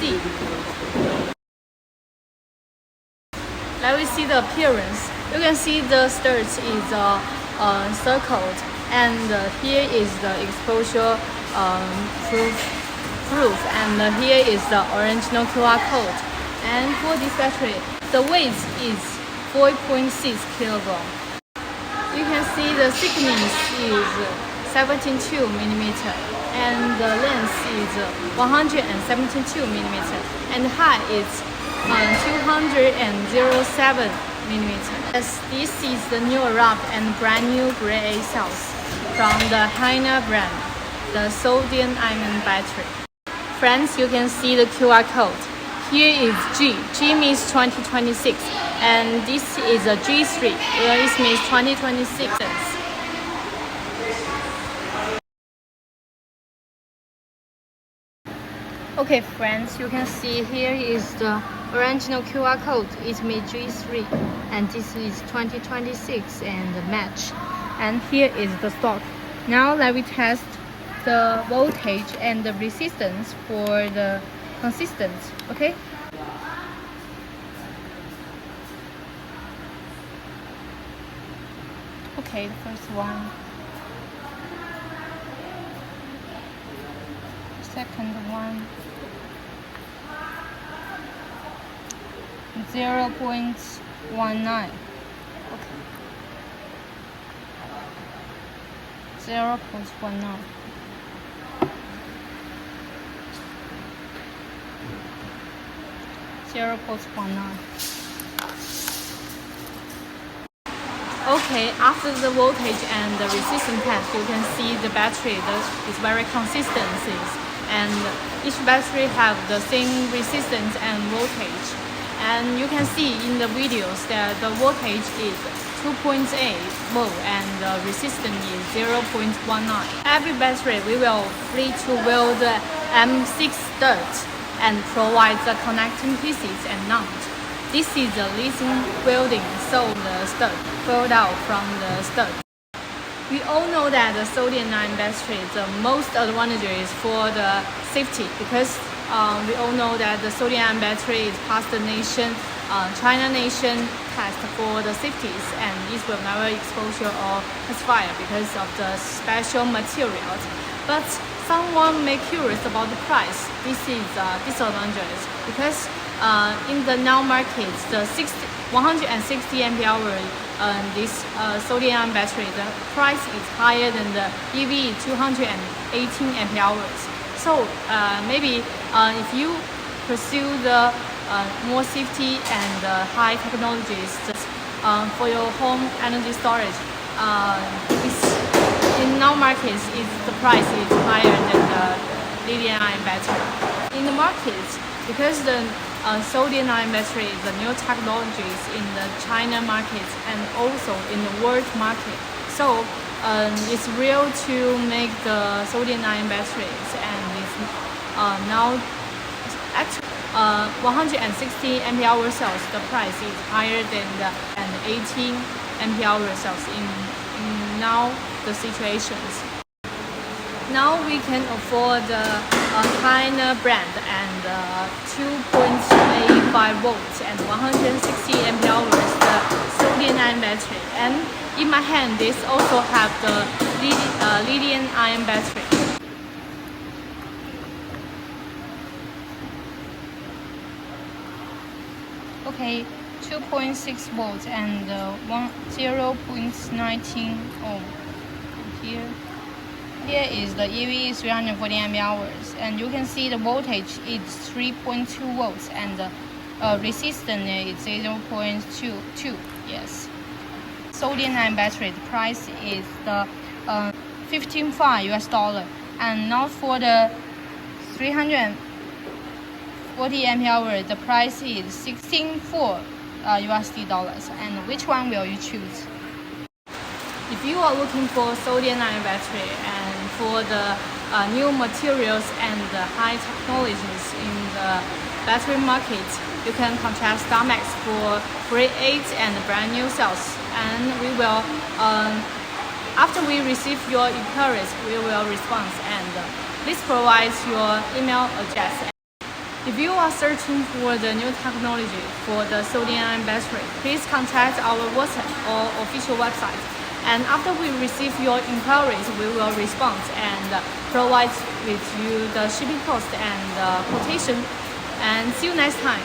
see. Let me see the appearance. You can see the skirt is circled, and here is the exposure proof, and here is the original QR code. And for this battery, the weight is 4.6 kilogram. You can see the thickness is 72 millimeter, and the length is 172 millimeter, and height is 207 millimeter. As this is the new wrap and brand new grade A cells from the Hina brand, the sodium-ion battery. Friends, you can see the QR code. Here is G. G means 2026, and this is a G3. This means 2026. Okay, friends, you can see here is the original QR code. It means G3, and this is 2026 and the match. And here is the stock. Now let me test the voltage and the resistance for the consistency. Okay. Okay, the first one. Second one. 0.19. Okay. 0.19. Okay, after the voltage and the resistance test, you can see the battery is very consistent, and each battery have the same resistance and voltage. And you can see in the videos that the voltage is 2.8 volt and the resistance is 0.19. Every battery we will free to weld the M6 stud and provide the connecting pieces and nut. This is the leasing welding, so the stud fold out from the stud. We all know that the sodium-ion battery, the most advantage is for the safety, because we all know that the sodium-ion battery is past the nation, China nation test for the safeties, and it will never exposure or catch fire because of the special materials. But someone may curious about the price. This is disadvantage because in the now market, the 160 ampere this sodium-ion battery, the price is higher than the EV 218 ampere hours. So maybe if you pursue the more safety and high technologies for your home energy storage, in now markets, the price is higher than the lithium-ion battery. In the markets, because the sodium-ion battery is the new technologies in the China market and also in the world market. So it's real to make the sodium-ion batteries, and it's now actually 160 ampere hour cells. The price is higher than the 18 ampere hour cells in now the situations. Now we can afford the Hina brand and 2.85 volts and 160 ampere hours the sodium-ion battery. And in my hand, this also have the lithium-ion battery. Okay, 2.6 volts and 0.19 ohm. Here is the EV 340 ampere hours, and you can see the voltage is 3.2 volts and the resistance is 0.22. Yes. Sodium-ion battery, the price is the $15.5 US, and now for the 340 ampere hour, the price is $16.4 US. And which one will you choose? If you are looking for sodium-ion battery and for the new materials and the high technologies in the battery market, you can contact StarMax for grade 8 and brand new cells. And we will, after we receive your inquiries, we will respond, and please provide your email address. If you are searching for the new technology for the sodium-ion battery, please contact our WhatsApp or official website. And after we receive your inquiries, we will respond and provide with you the shipping cost and quotation. And see you next time.